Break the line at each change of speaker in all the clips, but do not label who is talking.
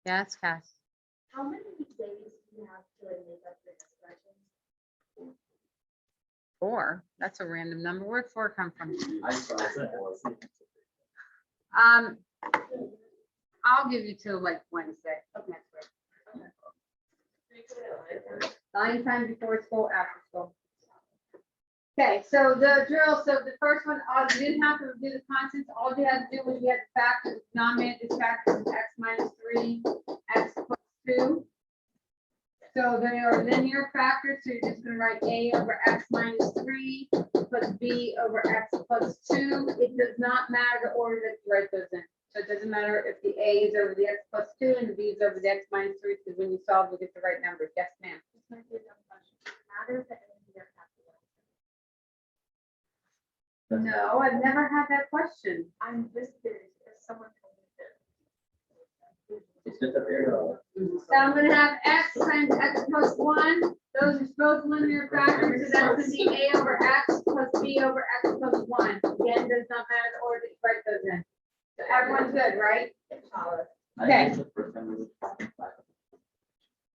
Yes, Cass.
How many days do you have to make up your expressions?
4. That's a random number. Where'd 4 come from? I'll give you till like Wednesday of next week. 9 times before school, after school. Okay, so the drill, so the first one, you didn't have to do the constants. All you had to do was you had to factor the denominator, this factor is x minus 3, x plus 2. So they are linear factors, so you're just gonna write a over x minus 3 plus b over x plus 2. It does not matter the order that you write those in. So it doesn't matter if the a is over the x plus 2 and the b is over the x minus 3, because when you solve, you'll get the right numbers. Yes, ma'am.
This might be a dumb question. Matters that any of your calculations.
No, I've never had that question.
I'm just curious if someone told me this.
It's just a weirdo.
So I'm gonna have x times x plus 1. Those are both linear factors, so that's gonna be a over x plus b over x plus 1. Again, does not matter the order that you write those in. So everyone's good, right? Okay.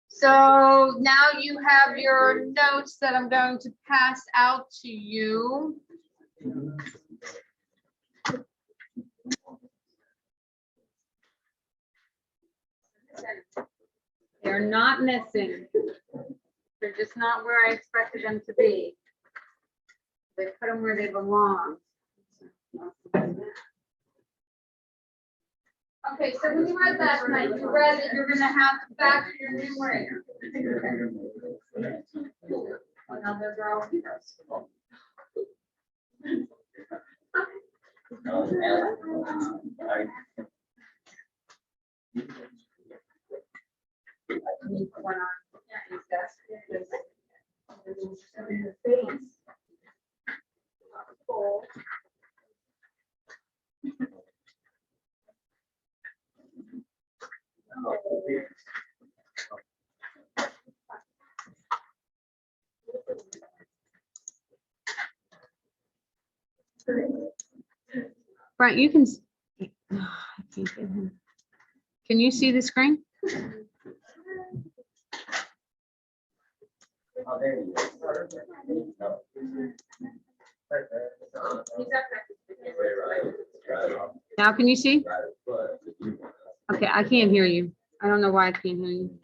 So now you have your notes that I'm going to pass out to you. They're not missing. They're just not where I expected them to be. They put them where they belong. Okay, so when you read last night, you read that you're gonna have to factor your numerator. Another girl. Brent, you can. I can't get him. Can you see the screen?
Oh, there you go.
Now can you see? Okay, I can't hear you. I don't know why I can't hear you.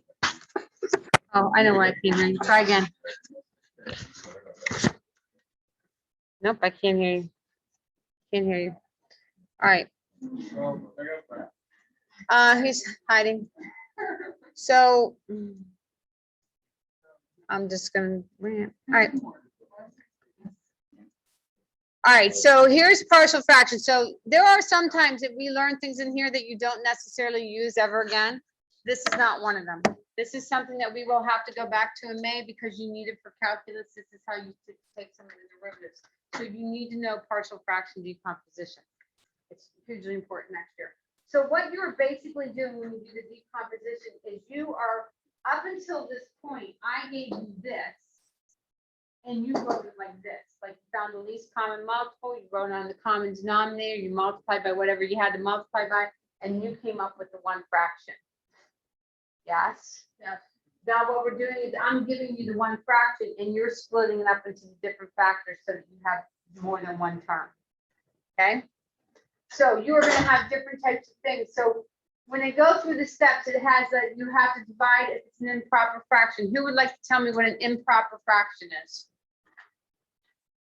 Oh, I know why I can't hear you. Try again. Nope, I can't hear you. Can't hear you. All right. He's hiding. So I'm just gonna rant. All right. All right, so here's partial fraction. So there are some times that we learn things in here that you don't necessarily use ever again. This is not one of them. This is something that we will have to go back to in May because you need it for calculus. This is how you take some of the derivatives. So you need to know partial fraction decomposition. It's hugely important next year. So what you're basically doing when you do the decomposition is you are, up until this point, I gave you this. And you wrote it like this, like you found the least common multiple, you wrote on the common denominator, you multiplied by whatever you had to multiply by, and you came up with the one fraction. Yes? Yes. Now what we're doing is I'm giving you the one fraction and you're splitting it up into the different factors so that you have more than one term. Okay? So you're going to have different types of things. So when they go through the steps, it has that you have to divide if it's an improper fraction. Who would like to tell me what an improper fraction is?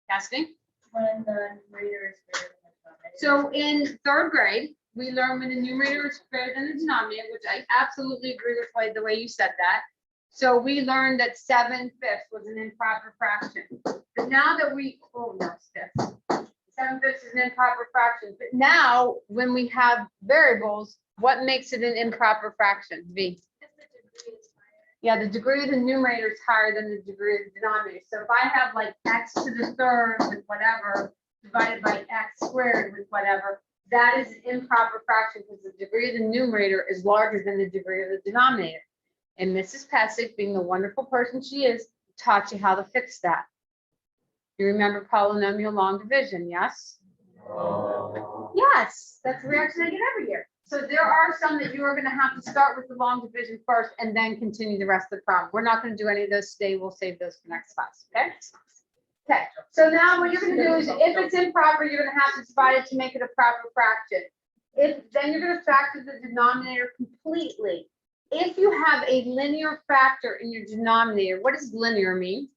Cassidy?
When the numerator is greater than the denominator.
So in 3rd grade, we learned when the numerator is greater than the denominator, which I absolutely agree with the way you said that. So we learned that 7/5 was an improper fraction. But now that oh no, 7/5 is an improper fraction. But now when we have variables, what makes it an improper fraction? V. Yeah, the degree of the numerator is higher than the degree of the denominator. So if I have like x to the 3rd with whatever divided by x squared with whatever, that is an improper fraction because the degree of the numerator is larger than the degree of the denominator. And Mrs. Pesic, being the wonderful person she is, taught you how to fix that. You remember polynomial long division, yes?
Oh.
Yes, that's the reaction I get every year. So there are some that you are gonna have to start with the long division first and then continue the rest of the problem. We're not gonna do any of those today. We'll save those for next class, okay? Okay, so now what you're gonna do is if it's improper, you're gonna have to divide it to make it a proper fraction. Then you're gonna factor the denominator completely. If you have a linear factor in your denominator, what does linear mean?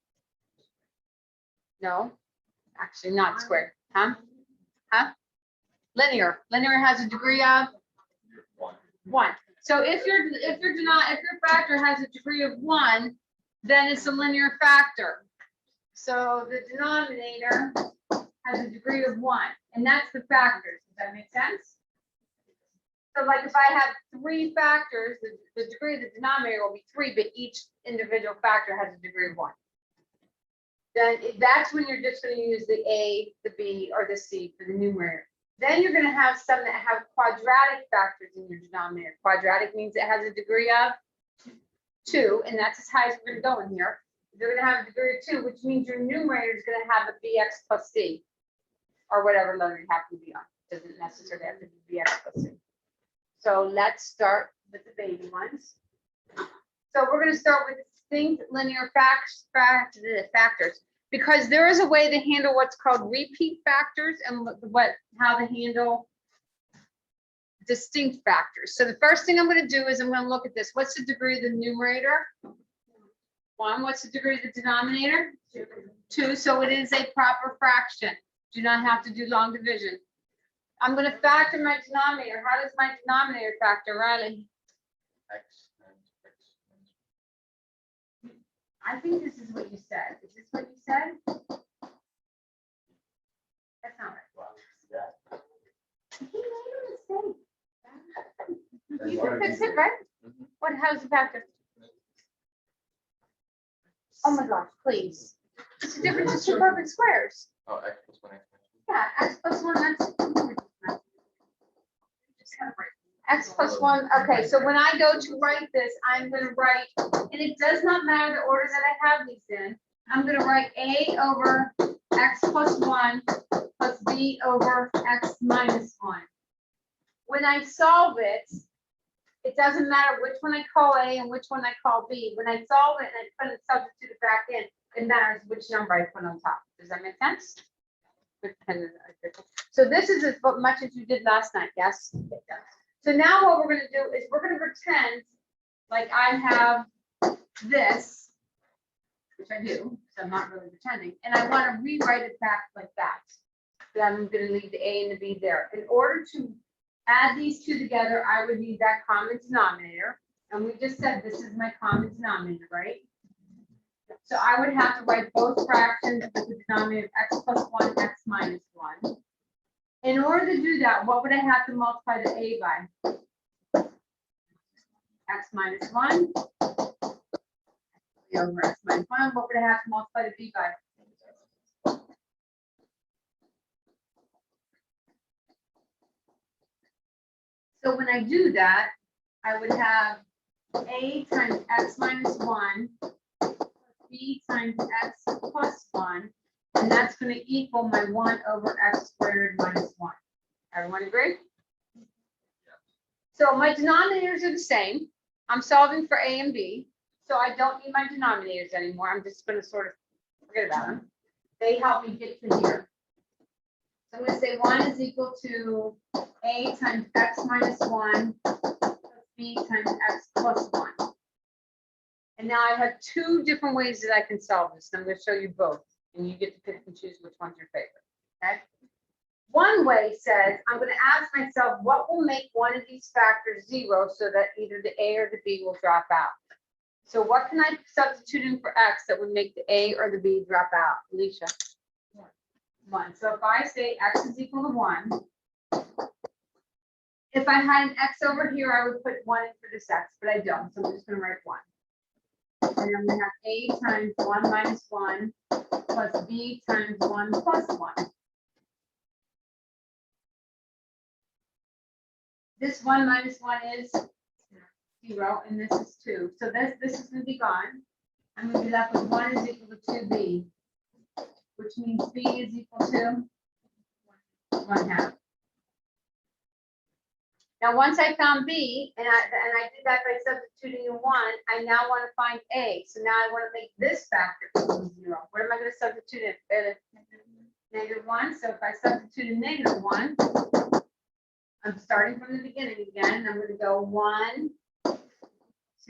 No, actually not squared, huh? Huh? Linear has a degree of 1. So if your factor has a degree of 1, then it's a linear factor. So the denominator has a degree of 1, and that's the factors. Does that make sense? So like if I have 3 factors, the degree of the denominator will be 3, but each individual factor has a degree of 1. Then that's when you're just going to use the A, the B, or the C for the numerator. Then you're going to have some that have quadratic factors in your denominator. Quadratic means it has a degree of 2, and that's as high as we're going to go in here. You're going to have a degree of 2, which means your numerator is going to have a bx plus c, or whatever letter you happen to be on. Doesn't necessarily have to be bx plus c. So let's start with the baby ones. So we're going to start with distinct linear factors, because there is a way to handle what's called repeat factors and how to handle distinct factors. So the first thing I'm going to do is I'm going to look at this. What's the degree of the numerator? 1. What's the degree of the denominator? 2. So it is a proper fraction. Do not have to do long division. I'm going to factor my denominator. How does my denominator factor, Riley?
X times X times.
I think this is what you said. Is this what you said? That's not right.
Wow, yeah.
He made a mistake.
Then
You
what
can
did
fix
you
it,
do?
right?
Mhm.
How's the factor? Oh my gosh, please. It's the difference of 2 perfect squares.
Oh, X plus 1 X.
Yeah, x plus 1, that's. X plus 1, okay, so when I go to write this, I'm gonna write, and it does not matter the order that I have these in. I'm gonna write A over X plus 1 plus B over X minus 1. When I solve it, it doesn't matter which one I call A and which one I call B. When I solve it and I put it, substitute it back in, it matters which number I put on top. Does that make sense? So this is as much as you did last night, yes? It does. So now what we're going to do is we're going to pretend like I have this, which I do, so I'm not really pretending, and I want to rewrite it back like that. Then I'm going to leave the A and the B there. In order to add these two together, I would need that common denominator. And we just said this is my common denominator, right? So I would have to write both fractions with the denominator of x plus 1, x minus 1. In order to do that, what would I have to multiply the A by? X minus 1 over x minus 1. What would I have to multiply the B by? So when I do that, I would have A times x minus 1 plus B times x plus 1. And that's going to equal my 1 over x squared minus 1. Everyone agree? So my denominators are the same. I'm solving for A and B. So I don't need my denominators anymore. I'm just going to sort of forget about them. They help me get to here. So I'm going to say 1 is equal to A times x minus 1 plus B times x plus 1. And now I have 2 different ways that I can solve this. And I'm going to show you both. And you get to pick and choose which one's your favorite. Okay. One way says, I'm going to ask myself, what will make one of these factors 0 so that either the A or the B will drop out? So what can I substitute in for x that would make the A or the B drop out? Alicia? 1. So if I say x is equal to 1, if I had an x over here, I would put 1 in for this x, but I don't. So I'm just going to write 1. And I'm going to have A times 1 minus 1 plus B times 1 plus 1. This 1 minus 1 is 0, and this is 2. So this is going to be gone. I'm going to be left with 1 is equal to 2b, which means b is equal to 1/2. Now, once I found B, and I did that by substituting in 1, I now want to find A. So now I want to make this factor equal to 0. What am I going to substitute in? -1. So if I substitute in -1, I'm starting from the beginning again. I'm going to go 1,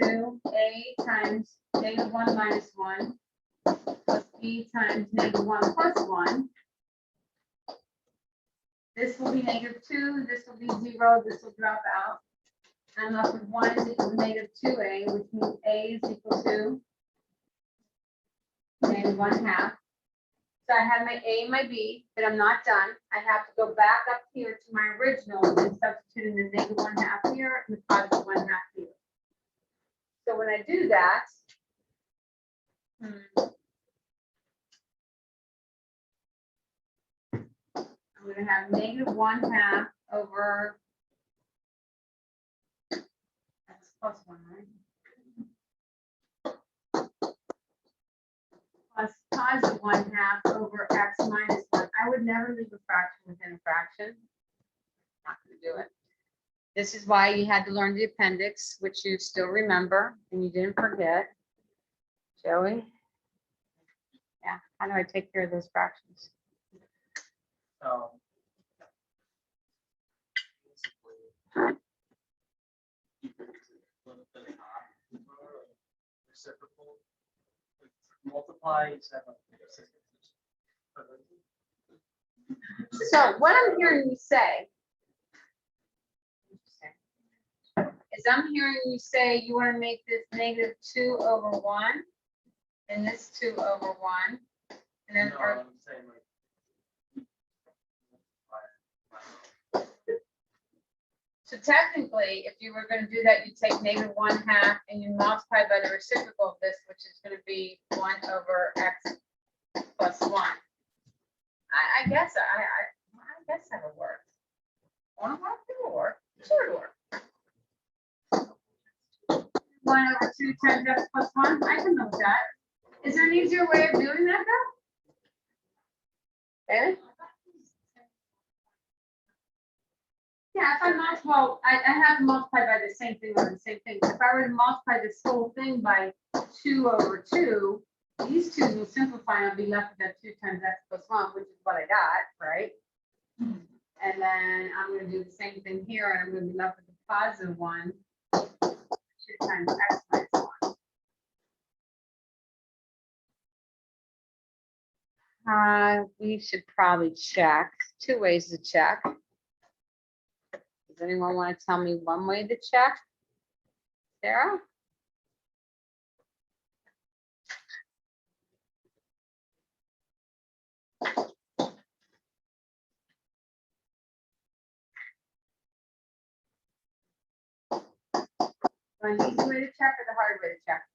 2, A times -1 minus 1 plus B times -1 plus 1. This will be -2, this will be 0, this will drop out. I'm left with 1 is equal to -2A, which means A is equal to -1/2. So I have my A and my B, but I'm not done. I have to go back up here to my original and substitute in the -1/2 here and the +1/2 here. So when I do that, I'm going to have -1/2 over x plus 1, right? Plus +1/2 over x minus 1. I would never leave a fraction within a fraction. Not going to do it. This is why you had to learn the appendix, which you still remember and you didn't forget. Joey? Yeah, how do I take care of those fractions?
So. Reciprocal. Multiply.
So what I'm hearing you say is I'm hearing you say you want to make this -2 over 1 and this 2 over 1. And then,
No,
or,
I'm saying like.
so technically, if you were going to do that, you'd take -1/2 and you multiply by the reciprocal of this, which is going to be 1 over x plus 1. I guess that would work. Want to work? It will work. Sure, it'll work. 1 over 2 times x plus 1. I can know that. Is there an easier way of doing that though? Okay. Yeah, if I multiply, I have to multiply by the same thing or the same thing. If I were to multiply this whole thing by 2 over 2, these two will simplify and I'll be left with that 2 times x plus 1, which is what I got, right? And then I'm going to do the same thing here and I'm going to be left with the +1, 2 times x minus 1. We should probably check. 2 ways to check. Does anyone want to tell me one way to check? Sarah? An easy way to check or the hard way to check?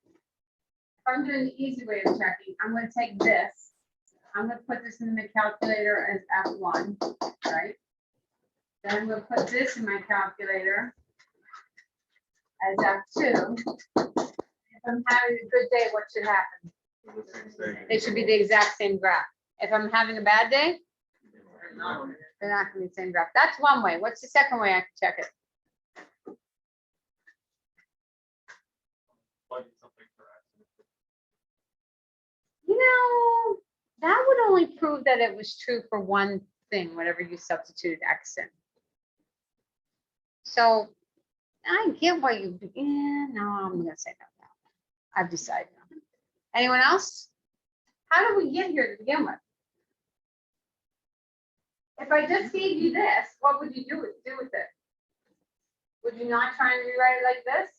If I'm doing the easy way of checking, I'm going to take this. I'm going to put this in the calculator as F1, right? Then I'm going to put this in my calculator as F2. If I'm having a good day, what should happen? It should be the exact same graph. If I'm having a bad day, they're not going to be the same graph. That's one way. What's the second way I can check it? You know, that would only prove that it was true for one thing, whenever you substituted x in. So I get why you, no, I'm gonna say no now. I've decided no. Anyone else? How did we get here to begin with? If I just gave you this, what would you do with it? Would you not try and rewrite it like this?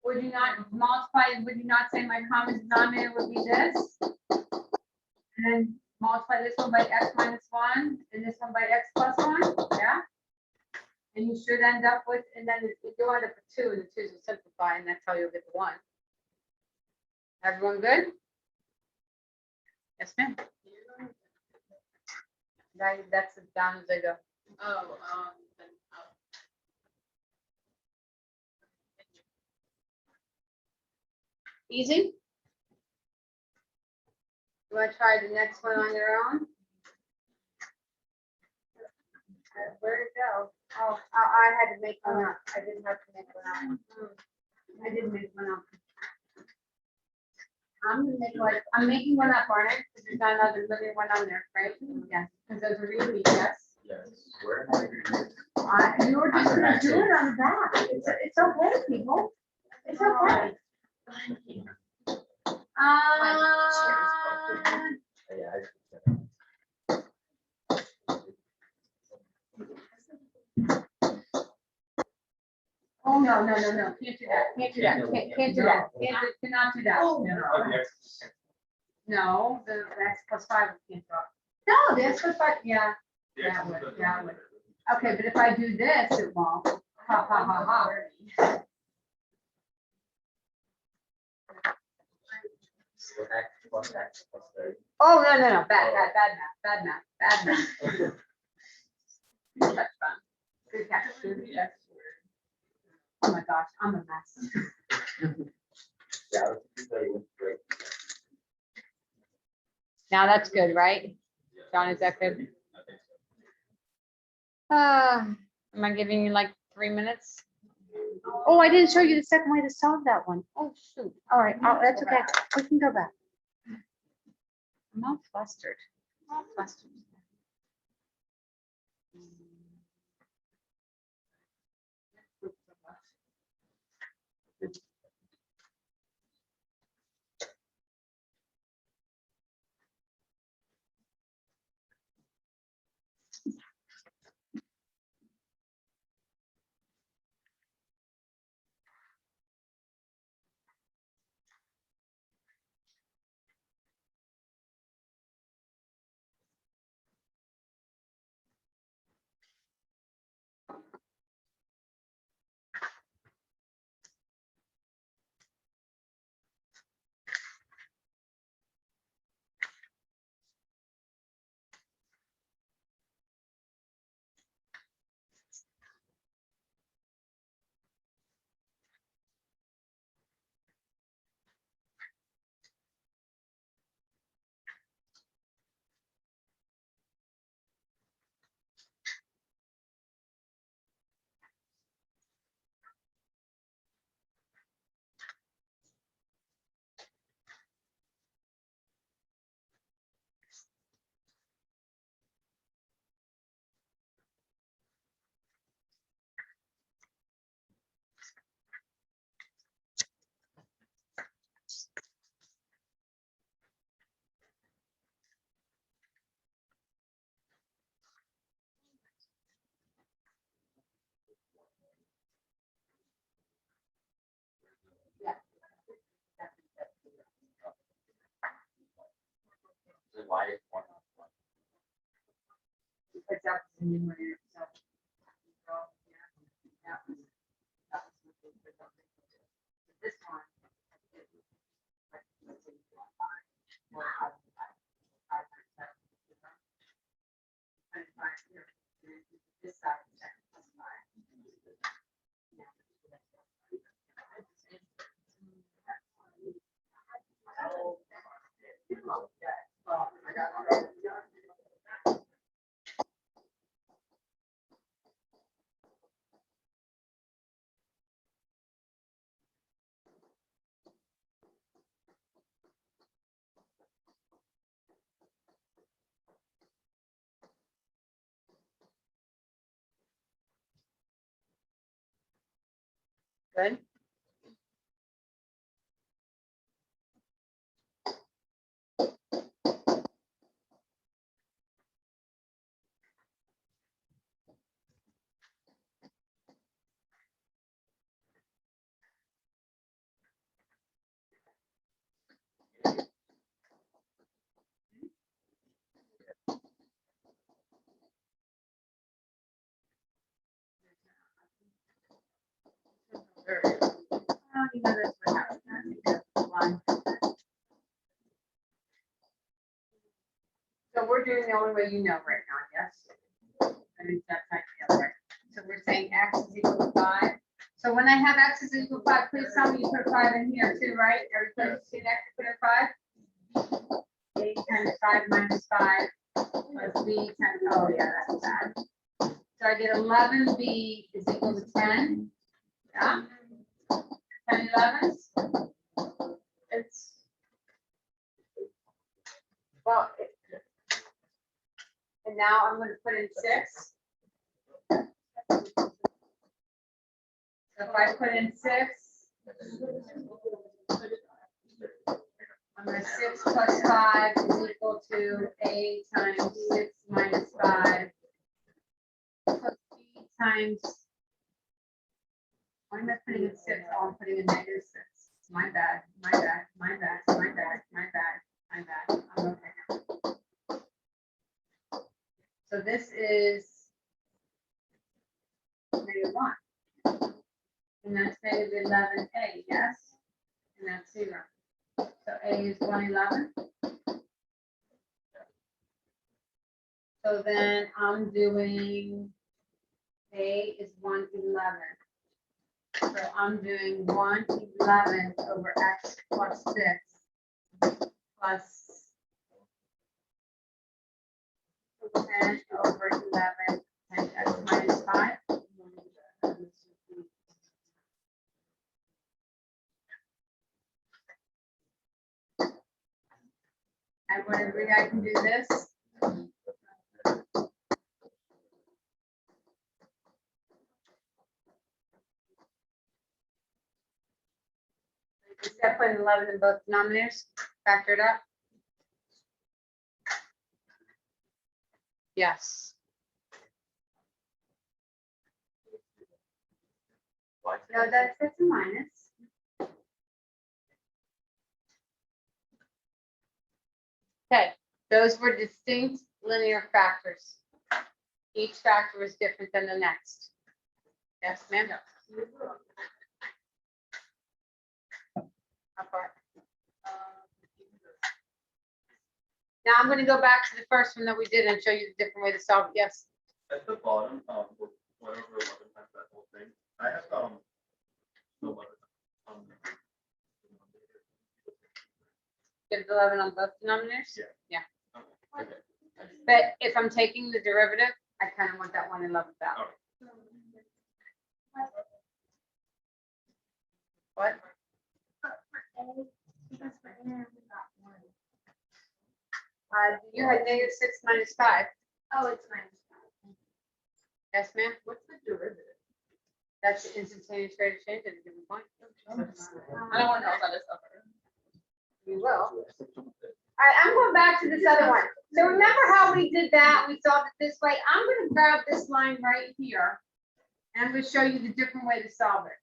Would you not multiply, would you not say my common denominator would be this? And then multiply this one by x minus 1 and this one by x plus 1, yeah? And you should end up with, and then you'll end up with 2 and the 2's will simplify and that's how you'll get the 1. Everyone good? Yes, ma'am. That's as down as I go. Easy? You want to try the next one on your own? Where'd it go? Oh, I had to make one up. I didn't have to make one up. I didn't make one up. I'm making one up, aren't I? Because there's not another living one on there, right? Yes, because those are really, yes.
Yes. Where am I doing this?
You were just gonna do it on the back. It's okay, people. It's okay.
Yeah, I should
Oh, no, can't do that, can't do that, can't do that, cannot do that.
Oh, yes.
No, the X plus 5 we can't do. No, the X plus 5, yeah, that would. Okay, but if I do this, it won't. Ha, ha, ha, ha.
So X plus X plus 30.
Oh, no, bad math. That's fun. Good catch, good catch. Oh my gosh, I'm a mess.
Yeah, I was just saying, it's great.
Now that's good, right? John, is that good?
I think so.
Am I giving you like 3 minutes? Oh, I didn't show you the second way to solve that one. Oh, shoot. All right, that's okay. We can go back. I'm all flustered. All flustered.
So why is one on one?
Because that was the numerator, so. This one. This side. Good. You know, that's what happens. One. So we're doing the only way you know right now, yes? I think that's not the other. So we're saying x is equal to 5. So when I have x is equal to 5, please tell me you put 5 in here too, right? Everybody see that? Put a 5? 8 times 5 minus 5 plus b times, oh yeah, that's bad. So I get 11B is equal to 10. Yeah? 10 11s. It's, well, and now I'm going to put in 6. So if I put in 6, I'm going to 6 plus 5 is equal to A times 6 minus 5 plus B times, why am I putting in 6? Oh, I'm putting in negative 6. My bad, my bad, my bad, my bad, my bad, my bad. I'm okay now. So this is -1. And that's negative 11A, yes? And that's 0. So A is 111. So then I'm doing, A is 111. So I'm doing 111 over X plus 6 plus 10 over 11 and X minus 5. Everyone agree I can do this? Except putting 11 in both denominators, factor it up. Yes. No, that's a minus. Okay, those were distinct linear factors. Each factor was different than the next. Yes, ma'am. How far? Now I'm going to go back to the first one that we did and show you the different way to solve it. Yes.
At the bottom, whatever 11 times that whole thing, I have, 11.
Give 11 on both denominators?
Yeah.
Yeah.
Okay.
But if I'm taking the derivative, I kind of want that 111 back.
All right.
What? You had negative 6 minus 5.
Oh, it's -5.
Yes, ma'am?
What's the derivative?
That's the instantaneous rate of change at a given point.
I don't want to know about this stuff.
You will. All right, I'm going back to this other one. So remember how we did that? We solved it this way. I'm going to grab this line right here. And I'm going to show you the different way to solve it.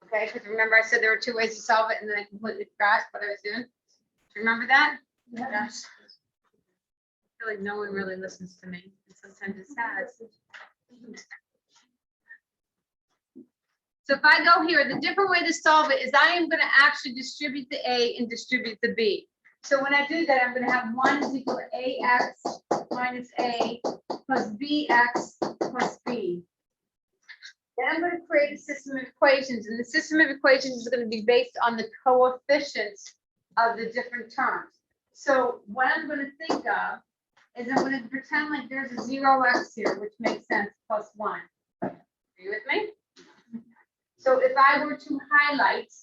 Okay, because remember I said there were 2 ways to solve it and then I completely grasped what I was doing. Do you remember that? Yes. I feel like no one really listens to me. And sometimes it's sad. So if I go here, the different way to solve it is I am going to actually distribute the A and distribute the B. So when I do that, I'm going to have 1 is equal to AX minus A plus BX plus B. Then I'm going to create a system of equations, and the system of equations is going to be based on the coefficients of the different terms. So what I'm going to think of is I'm going to pretend like there's a 0x here, which makes sense, plus 1. Are you with me? So if I were to highlight,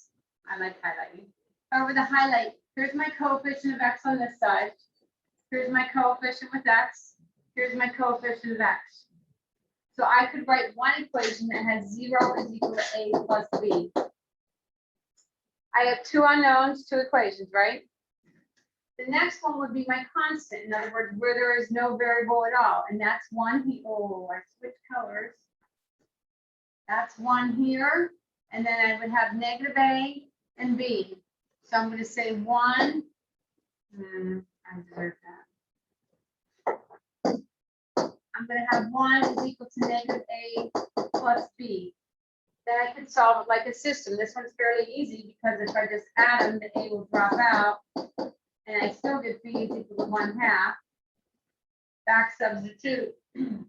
I like highlighting. If I were to highlight, here's my coefficient of x on this side. Here's my coefficient with x. Here's my coefficient of x. So I could write one equation that has 0 is equal to A plus B. I have 2 unknowns, 2 equations, right? The next one would be my constant. In other words, where there is no variable at all. And that's 1 here. Oh, I switched colors. That's 1 here. And then I would have negative A and B. So I'm going to say 1. I deserve that. I'm going to have 1 is equal to negative A plus B. Then I could solve it like a system. This one's fairly easy because if I just add them, the A will drop out. And I still get B is equal to 1/2. Back substitute. 0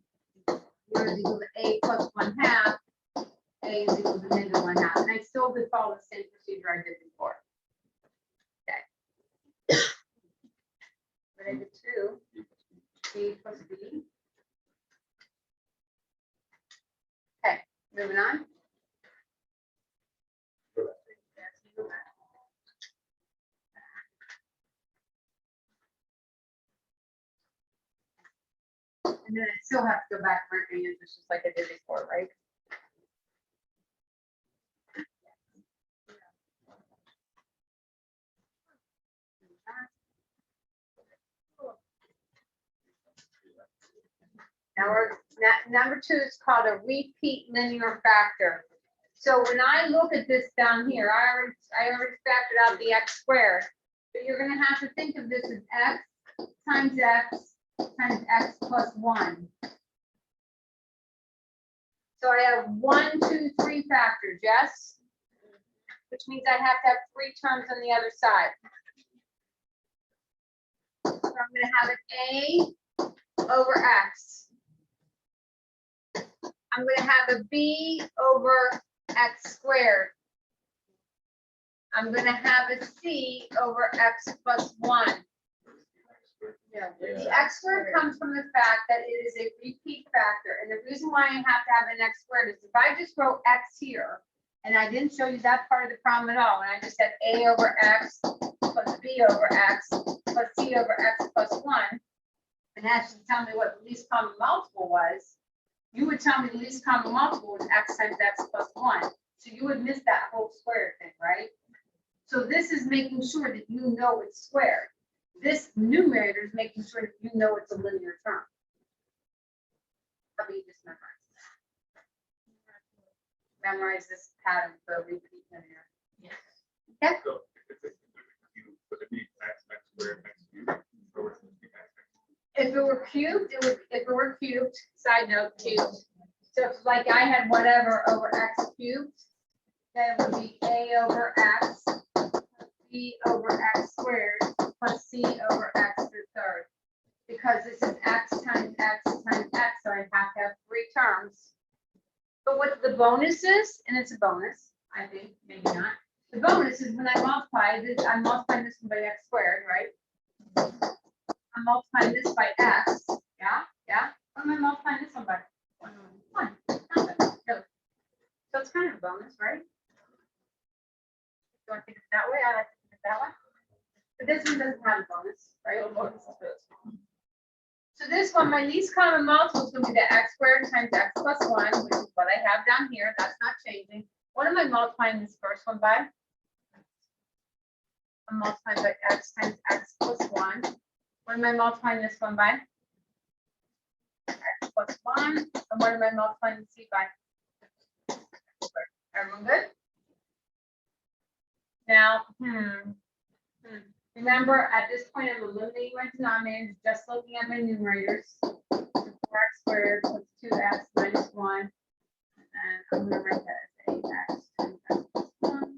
is equal to A plus 1/2. A is equal to negative 1/2. And I still could follow the same procedure I did before. Okay. But I did 2. B plus B. Moving on. And then I still have to go back and work again, just like I did before, right? Now number 2 is called a repeat linear factor. So when I look at this down here, I already factored out the x squared. But you're gonna have to think of this as x times x plus 1. So I have 1, 2, 3 factors, yes? Which means I have to have 3 terms on the other side. So I'm gonna have an a over x. I'm going to have a b over x squared. I'm going to have a c over x plus 1.
Yeah.
The x squared comes from the fact that it is a repeat factor. And the reason why I have to have an x squared is if I just wrote x here, and I didn't show you that part of the problem at all, and I just said a over x plus b over x plus c over x plus 1, and actually tell me what the least common multiple was, you would tell me the least common multiple was x times x plus 1. So you would miss that whole squared thing, right? So this is making sure that you know it's squared. This numerator is making sure that you know it's a linear term. How about you just memorize this? Memorize this pattern for a repeat linear. Okay?
So if it's a cube, would it be x squared, x cubed? Or would it be x?
If it were cubed, if it were cubed, side note, cubed. So if like I had whatever over x cubed, then it would be a over x, b over x squared, plus c over x to the third. Because this is x times x times x, so I have to have 3 terms. But what the bonus is, and it's a bonus, I think, maybe not. The bonus is when I multiply this, I'm multiplying this one by x squared, right? I'm multiplying this by x. Yeah. What am I multiplying this one by? 1. Nothing. No. So it's kind of a bonus, right? Do I think it that way? I like to think it that way. But this one doesn't have a bonus, right? So this one, my least common multiple is going to be the x squared times x plus 1, which is what I have down here. That's not changing. What am I multiplying this first one by? I'm multiplying by x times x plus 1. What am I multiplying this one by? X plus 1. And what am I multiplying the c by? Everyone good? Now, remember, at this point, I'm eliminating my denominators, just looking at my numerators. 4x squared plus 2x minus 1. And I'm going to write that as 8x times x plus 1.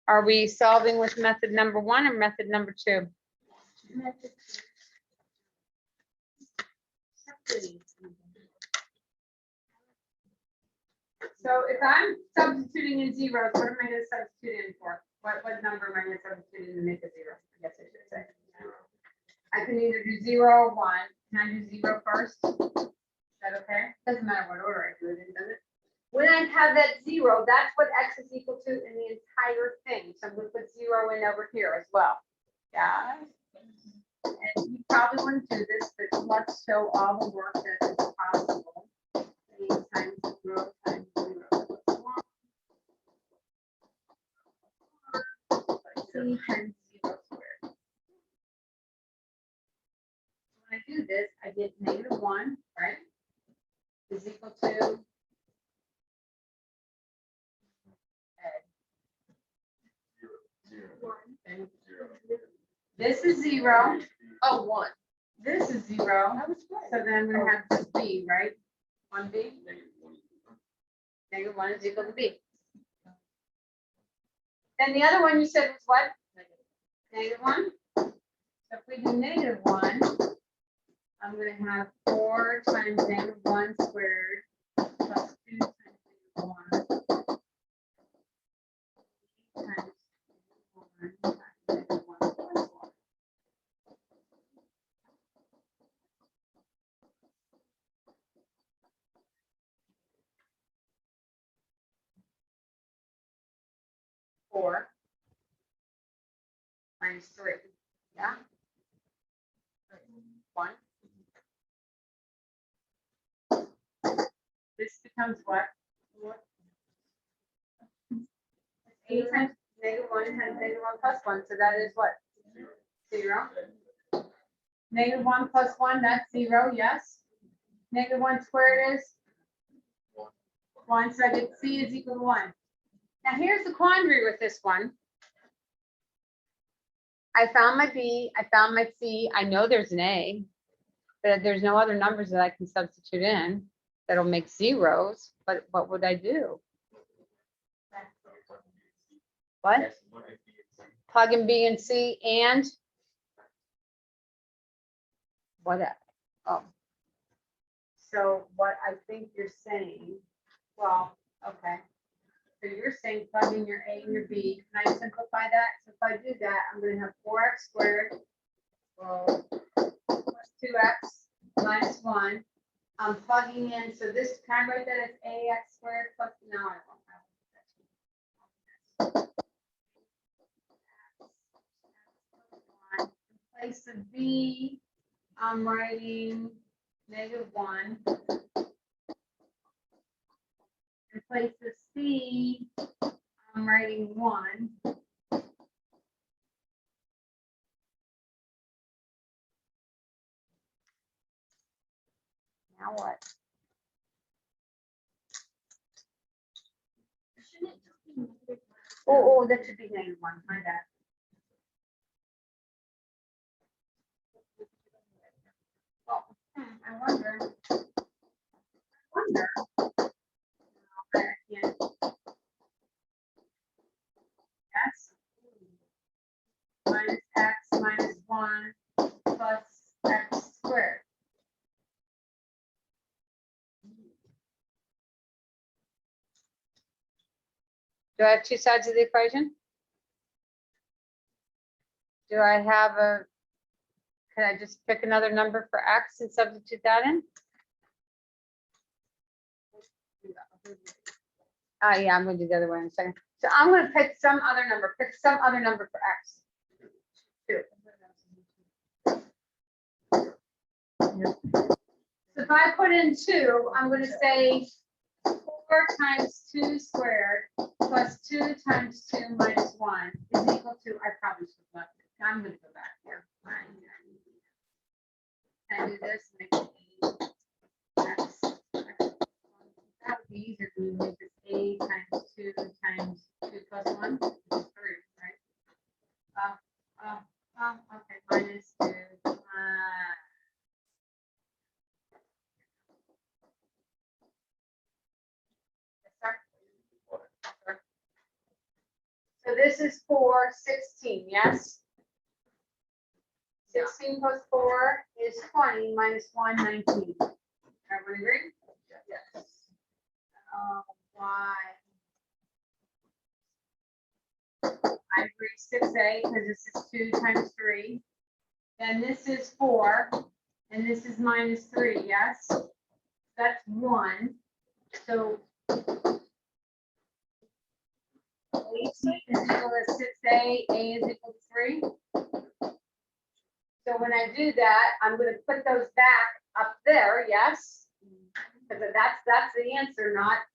Are we solving with method number 1 or method number 2? So if I'm substituting in zeros, what am I going to substitute in for? What number am I going to substitute in to make a 0? I guess I should say. I can either do 0 or 1. Can I do 0 first? Is that okay? Doesn't matter what order I do it in, does it? When I have that 0, that's what x is equal to in the entire thing. So I'm going to put 0 in over here as well. Yeah. And you probably wouldn't do this, but let's show all the work that is possible. 8 times 0 times 0 plus 1. C times 0 squared. When I do this, I get -1, right? Is equal to this is 0.
Oh, 1.
This is 0. So then I'm going to have this b, right? 1b. -1 is equal to b. Then the other one you said was what? -1. So if we do -1, I'm gonna have 4 times -1 squared plus 2 times -1 times -1 times -1 plus 1. Four minus 3, yeah? 1. This becomes what? 8 times -1 times -1 plus 1, so that is what? 0. -1 plus 1, that's 0, yes. -1 squared is 1, so I get C is equal to 1. Now here's the quandary with this one. I found my B, I found my C, I know there's an A, but there's no other numbers that I can substitute in that'll make zeros, but what would I do? What? Plug in B and C and what? Oh. So what I think you're saying, well, okay. So you're saying plug in your A and your B. Can I simplify that? So if I do that, I'm gonna have 4x squared plus 2x minus 1. I'm plugging in, so this, can I write that as ax squared plus, no, I won't have it. In place of B, I'm writing -1. In place of C, I'm writing 1. Now what? Oh, that should be -1, my bad. Well, I wonder. I can't. Yes. Minus x minus 1 plus x squared. Do I have 2 sides of the equation? Do I have a, can I just pick another number for x and substitute that in? Yeah, I'm gonna do the other one in a second. So I'm gonna pick some other number for x. 2. So if I put in 2, I'm gonna say 4 times 2 squared plus 2 times 2 minus 1 is equal to, I probably should have left it. I'm gonna go back here. Can I do this? Make it x. That would be easier to make this a times 2 times 2 plus 1, which is 3, right? Okay, minus 2. So this is 4, 16, yes? 16 plus 4 is 20, minus 1, 19. Everyone agree? Yes. Why? I agree 6a because this is 2 times 3. And this is 4, and this is minus 3, yes? That's 1. So 18 is equal to 6a, a is equal to 3. So when I do that, I'm going to put those back up there, yes? Because that's the answer, not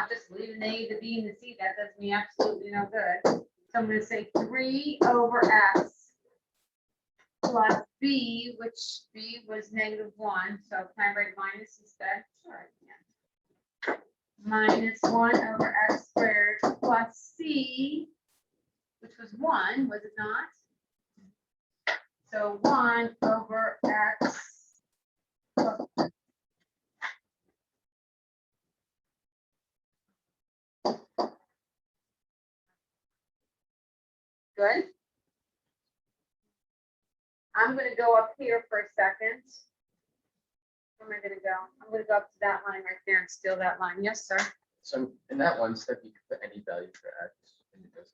just leaving the A, the B, and the C. That does me absolutely no good. So I'm going to say 3 over x plus b, which b was -1. So can I write minus instead? Sure, I can. -1 over x squared plus c, which was 1, was it not? So 1 over x plus 1. Good. I'm going to go up here for a second. Where am I gonna go? I'm gonna go up to that line right there and steal that line. Yes, sir.
So in that one step, you could put any value for X. And it doesn't.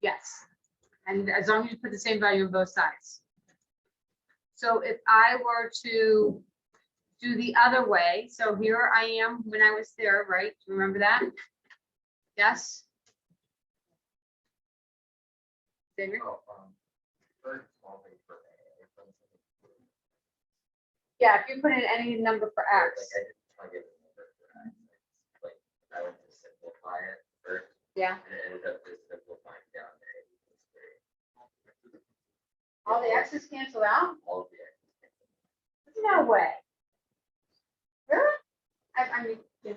Yes. And as long as you put the same value on both sides. So if I were to do the other way, so here I am when I was there, right? Do you remember that? Yes? Xavier?
Oh, very small thing for A.
Yeah, if you put in any number for
Like
X.
I didn't try to get a number for X. Like I went to simplify it first,
Yeah.
and it ended up just simplifying down to A equals 3.
All the X's cancel out?
All of the X.
No way. Really? I mean,
It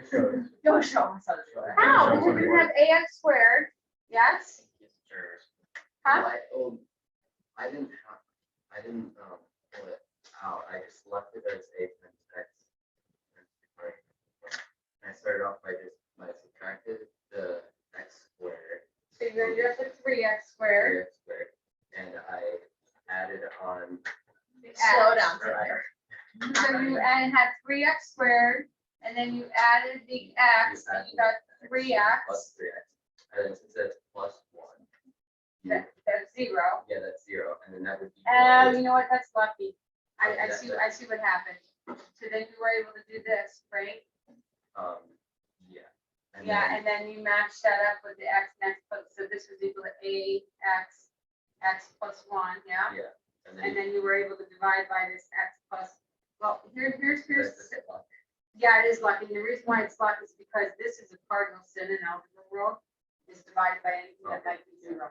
shows.
no, show us. How? We're gonna have AX squared. Yes?
Sure.
Huh?
I didn't pull it out. I just left it as A times X. And I started off by I subtracted the X squared.
So you're gonna do it for 3X squared.
3X squared, and I added on.
Slow down.
Right.
So you had 3X squared, and then you added the X, and you got 3X.
Plus 3X. And then since that's plus 1.
That's 0.
Yeah, that's 0. And then that would be.
You know what? That's lucky. I see what happened. So then you were able to do this, right?
Yeah.
Yeah, and then you match that up with the X next, so this was equal to X plus 1, yeah?
Yeah.
And then you were able to divide by this X plus, well, here's,
that's just luck.
yeah, it is lucky. And the reason why it's lucky is because this is a cardinal sin in algebra world, is divided by anything that might be 0.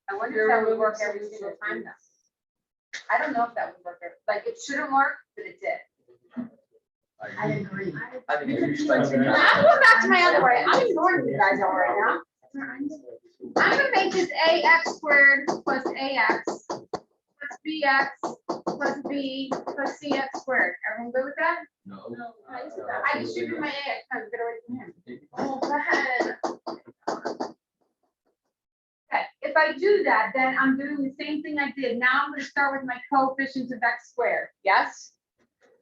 I wonder if that would work every single time though. I don't know if that would work, like, it shouldn't work, but it did.
I agree.
I think you should like.
I'm going back to my other way. I'm ignoring you guys all right now. I'm gonna make this AX squared plus AX plus BX plus B plus CX squared. Everyone good with that?
No.
I distributed my AX, no, get away from him. Oh, go ahead. Okay, if I do that, then I'm doing the same thing I did. Now I'm gonna start with my coefficients of X squared, yes?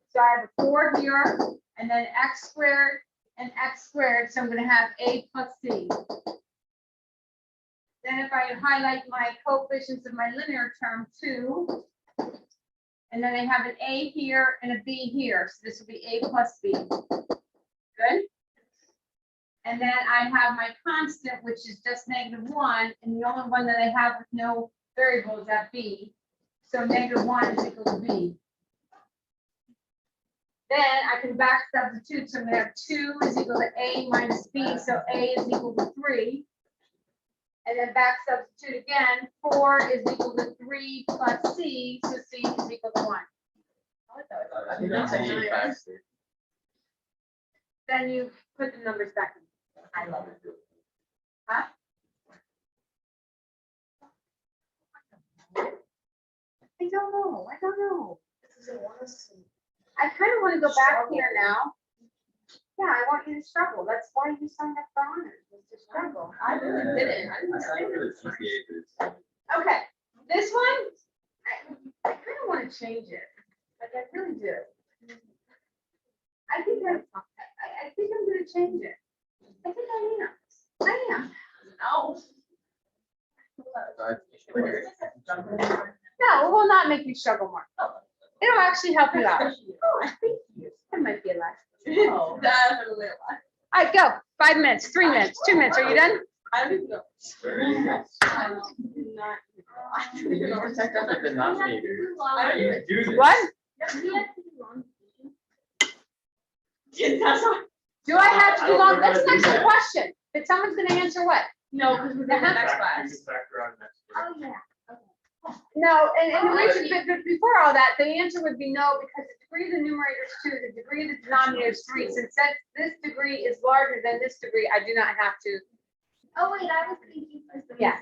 So I have a 4 here, and then X squared and X squared, so I'm gonna have A plus C. Then if I highlight my coefficients of my linear term 2, and then I have an A here and a B here, so this will be A plus B. Good? And then I have my constant, which is just -1, and the only one that I have with no variable is that B. So -1 is equal to B. Then I can back substitute, so I'm gonna have 2 is equal to A minus B, so A is equal to 3. And then back substitute again, 4 is equal to 3 plus C, so C is equal to 1.
I think that's actually faster.
Then you put the numbers back in.
I love it.
Huh? I don't know. I kind of want to go back here now. Yeah, I want you to struggle. That's why you signed up for honors, was to struggle.
I really didn't. I didn't
I
say
thought
this.
the GPA is-
Okay, this one, I kind of want to change it. Like, I really do. I think I'm gonna change it. I think I am.
No.
No, it will not make you struggle more. It'll actually help you out.
Oh, thank you.
It might be a lot.
Oh, definitely.
All right, go. 5 minutes, 3 minutes, 2 minutes. Are you done?
I didn't know.
Very good.
I'm not.
You know, it's like the denominator.
I
How do you do this?
What?
That's
Do I have to
I
do
don't
long?
know
That's
how
an
to do
excellent
that.
question. But someone's gonna answer what?
No, because we're doing the next
You
class.
can factor out next week.
Oh, yeah.
No, and the reason, but before all that, the answer would be no, because the degree of the numerator is 2, the degree of the denominator is 3. Since this degree is larger than this degree, I do not have to.
Oh, wait, I was thinking.
Yeah.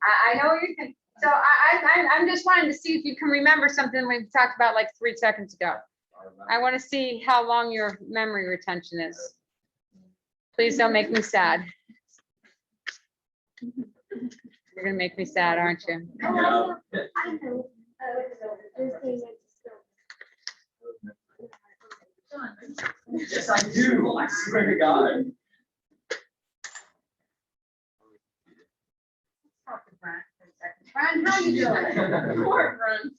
I know what you're thinking. So I'm just wanting to see if you can remember something we talked about like 3 seconds ago. I want to see how long your memory retention is. Please don't make me sad. You're gonna make me sad, aren't you?
Oh, I know.
Yes, I do. I swear to God.
Talk to Brian for a second. Brian, how you doing? Poor Brian.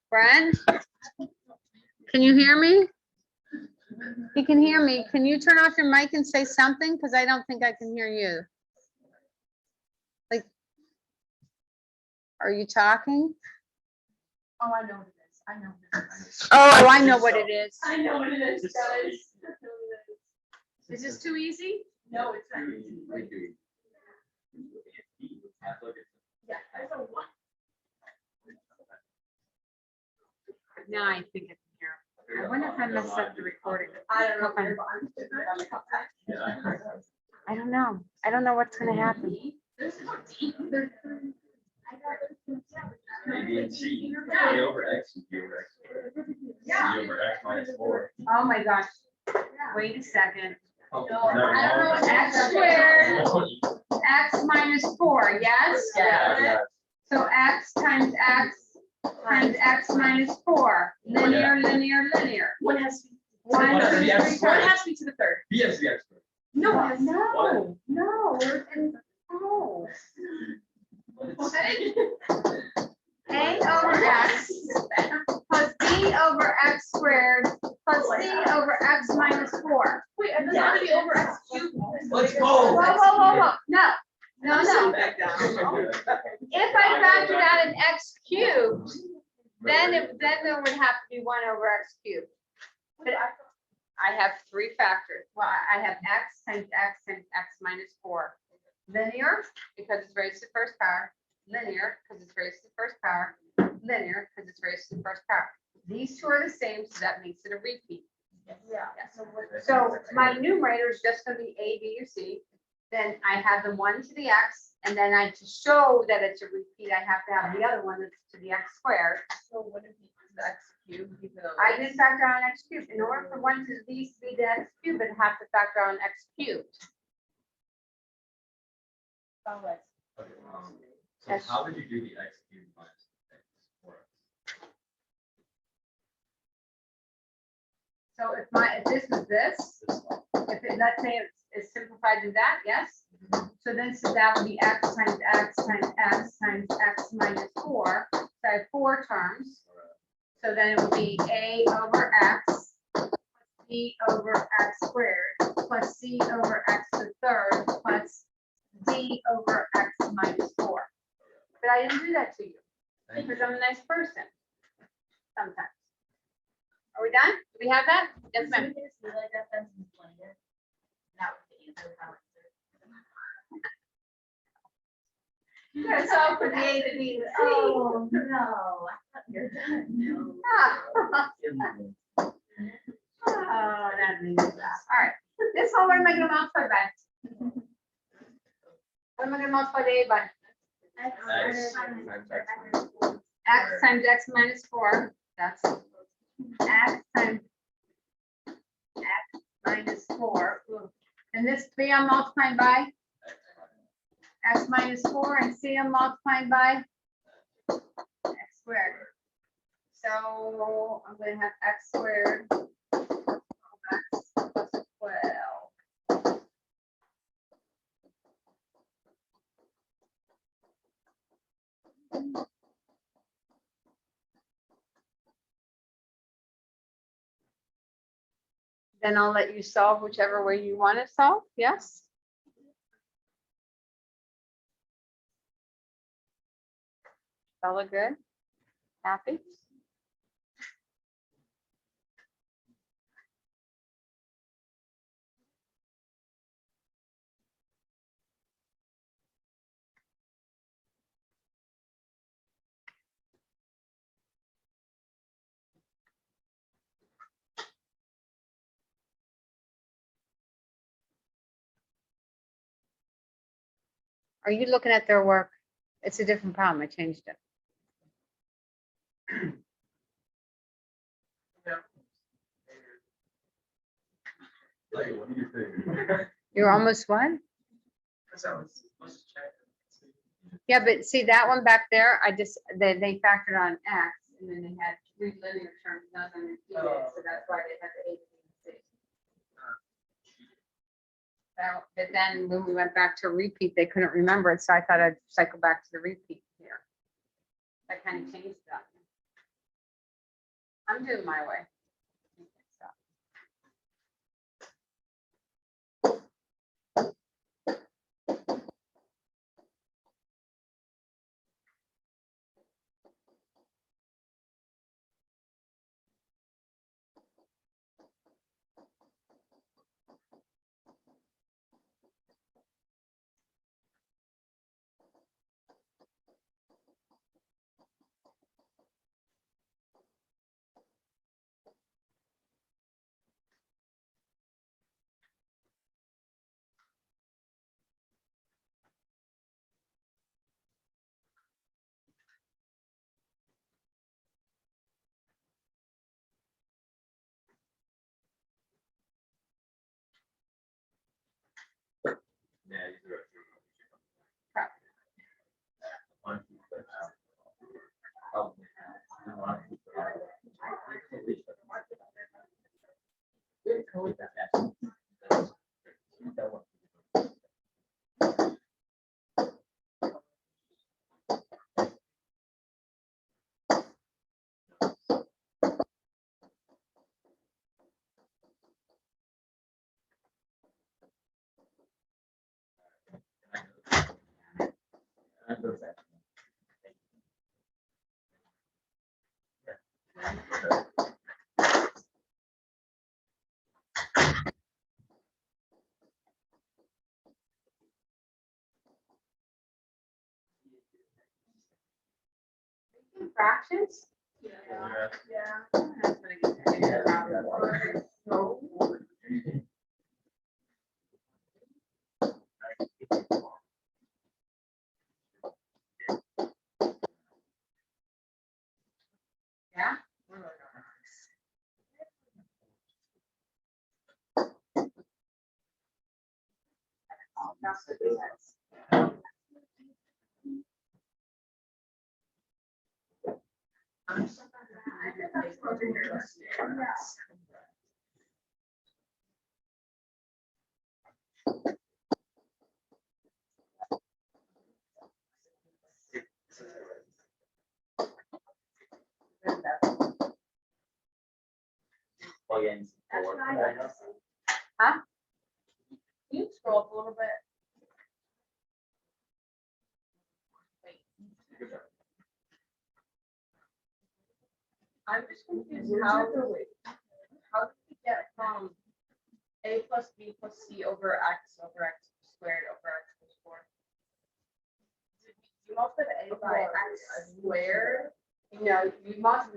Brian? Can you hear me? He can hear me. Can you turn off your mic and say something? Because I don't think I can hear you. Like, are you talking?
Oh, I know what it is. I know what it is.
Oh, I know what it is.
I know what it is, guys.
Is this too easy?
No, it's not easy.
We do.
Yeah, I don't want.
Now I think I can hear. I wonder if I messed up the recording.
I don't know.
Okay.
but I'm just gonna come back.
I don't know. I don't know what's gonna happen.
There's no deep. I got it.
A, B, and C. A over X is B over X squared. C over X minus 4.
Oh my gosh. Wait a second.
Oh,
No, I don't know what
X squared.
No.
X minus 4, yes?
Yeah.
So X times X minus 4. Linear, linear, linear.
One has to be.
One,
One
two,
has to be X
three,
One
squared.
has to be to the third.
B has to be X squared.
No, it has
No, no, we're in, oh. A over X plus B over X squared plus C over X minus 4.
Wait, and does that have to be over X cubed?
Let's
Whoa,
go.
whoa, whoa, whoa, no, no.
Back down.
If I factored out an X cubed, then there would have to be 1 over X cubed. But I have 3 factors. Well, I have X times X minus 4. Linear, because it's raised to the first power. Linear, because it's raised to the first power. Linear, because it's raised to the first power. These two are the same, so that makes it a repeat.
Yeah.
So my numerator is just gonna be A, B, or C. Then I have the 1 to the X, and then to show that it's a repeat, I have to have the other one that's to the X squared.
So what if it's X cubed? even though
I
it's-
didn't factor out an X cubed. In order for 1 to these to be the X cubed, I'd have to factor out an X cubed.
Oh, right.
Okay, so
Yes.
how did you do the X cubed minus X for us?
So if this is this, let's say it's simplified to that, yes? So then so that would be X times X times X times X minus 4. So I have 4 terms. So then it would be A over X plus B over X squared plus C over X to the third plus D over X minus 4. But I didn't do that to you because I'm a nice person sometimes. Are we done? Do we have that? Yes, ma'am.
Should we just do like that sentence later? That was the answer. That was
That's all for the A, the B, the C.
Oh, no. I thought you're done. No.
Oh, that means that. All right. This one, what am I gonna multiply by? What am I gonna multiply the A by?
X
X
times
times
X
X
minus 4.
X times X minus 4. That's X times X minus 4. Ooh. And this B I'm multiplying by X minus 4 and C I'm multiplying by X squared. So I'm gonna have X squared X plus 12. Then I'll let you solve whichever way you want to solve, yes? All good? Happy? Are you looking at their work? It's a different problem. I changed it.
Like, what do you think?
You're almost what?
Because I was supposed to check.
Yeah, but see that one back there, they factored on X and then they had 3 linear terms, none of them repeated, so that's why they had the A, B, But then when we went back to repeat, they couldn't remember it, so I thought I'd cycle back to the repeat here. That kind of changed that. I'm doing my way.
Yeah, these are.
Fractions?
Yeah.
That's what I get to figure out. Yeah?
Plugins.
That's what I got.
Huh?
Can you scroll up a little bit? I'm just confused how did we get from a plus b plus c over x squared over x plus 4? You multiply a by x squared?
No, you must,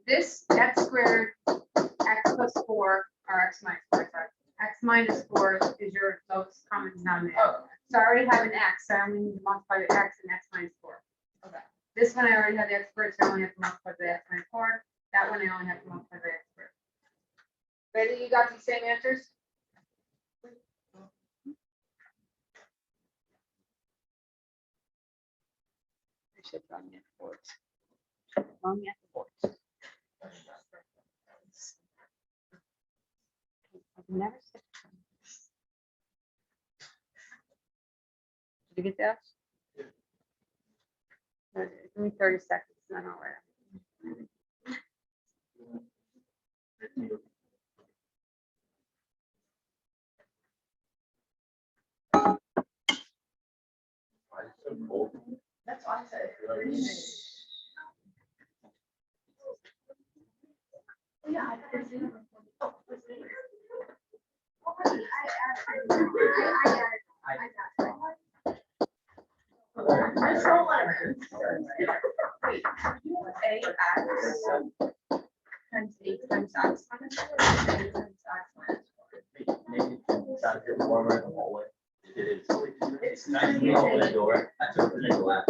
this x squared, x plus 4, or x minus 4, sorry. X minus 4 is your lowest common denominator.
Oh,
So I already have an x, so I only need to multiply the x and x minus 4.
okay.
This one I already have the x squared, so I only have to multiply the x minus 4. That one I only have to multiply the x squared. Ready, you got these same answers? I should run it for it. Run it for it. I've never said. Did you get that? Give me 30 seconds, then I'll write it.
That's why I said. Yeah, I got it. Oh, it's there. There's no letters. Wait, a x times a times x minus 4, a times x minus 4.
It is.
It's
Nice
not
to open the
even-
door. I took the nickel out.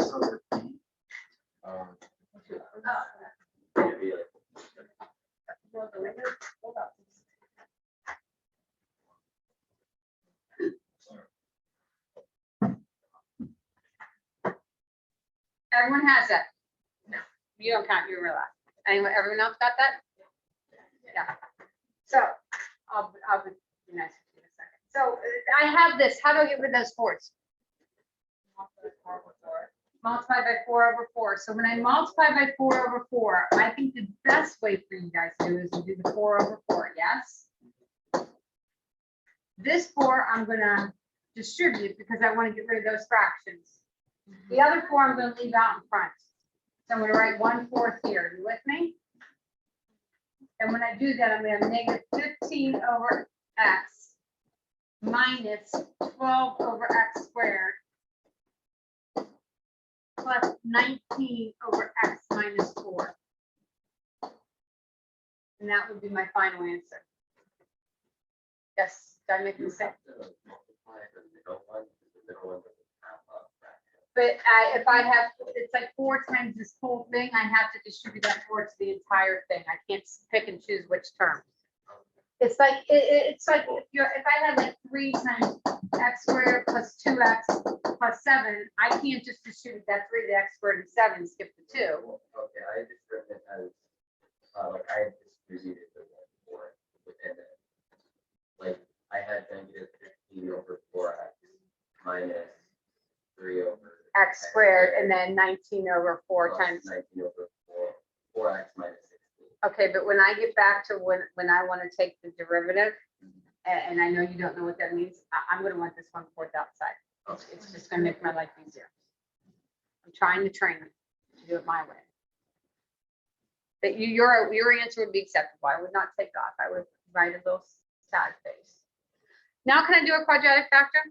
No, the window- hold up.
Everyone has that? No. You don't count, you realize. Anyone, everyone else got that? Yeah. So, I'll be nice to you in a second. So I have this, how do I get rid of those fours? Multiply by 4/4. So when I multiply by 4/4, I think the best way for you guys to do is to do the 4/4, yes? This 4, I'm gonna distribute because I want to get rid of those fractions. The other 4, I'm gonna leave out in front. So I'm gonna write 1/4 here. You with me? And when I do that, I'm gonna have negative 15 over x minus 12 over x squared plus 19 over x minus 4. And that would be my final answer. Yes, did I make a mistake?
Multiply the middle one, because the middle one doesn't have a fraction.
But if I have, it's like 4 times this whole thing, I have to distribute that 4 to the entire thing. I can't pick and choose which term. It's like, it's like if I had like 3 times x squared plus 2x plus 7, I can't just distribute that 3 to x squared and 7, skip the 2.
Okay, I just read it as, like I distributed the 1/4 within it. Like I had negative 15 over 4x minus 3 over
X squared and then 19 over 4
plus
times.
19 over 4x minus 16.
Okay, but when I get back to when I want to take the derivative, and I know you don't know what that means, I'm going to want this 1/4 outside. It's just going to make my life easier. I'm trying to train them to do it my way. But your answer would be acceptable. I would not take off. I would write a little sad face. Now, can I do a quadratic factor?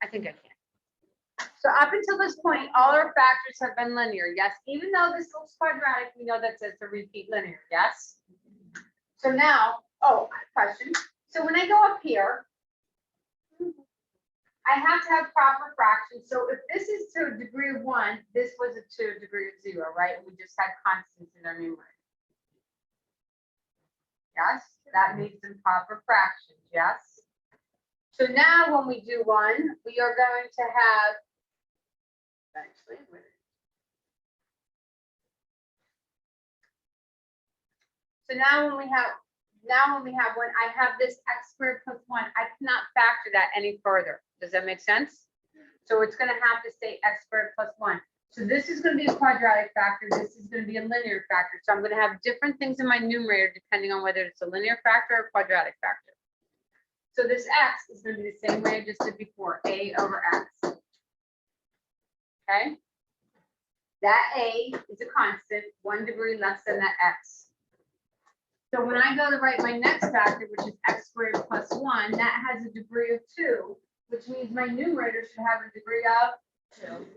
I think I can. So up until this point, all our factors have been linear, yes? Even though this looks quadratic, we know that it's a repeat linear, yes? So now, oh, question. So when I go up here, I have to have proper fractions. So if this is to a degree of 1, this was to a degree of 0, right? And we just had constants in our numerator. Yes, that makes them proper fractions, yes? So now when we do 1, we are going to have, actually, wait a minute. So now when we have 1, I have this x squared plus 1. I cannot factor that any further. Does that make sense? So it's going to have to stay x squared plus 1. So this is going to be a quadratic factor. This is going to be a linear factor. So I'm going to have different things in my numerator depending on whether it's a linear factor or quadratic factor. So this x is going to be the same way I just did before, a over x. Okay? That a is a constant, 1 degree less than that x. So when I go to write my next factor, which is x squared plus 1, that has a degree of 2, which means my numerator should have a degree of 2.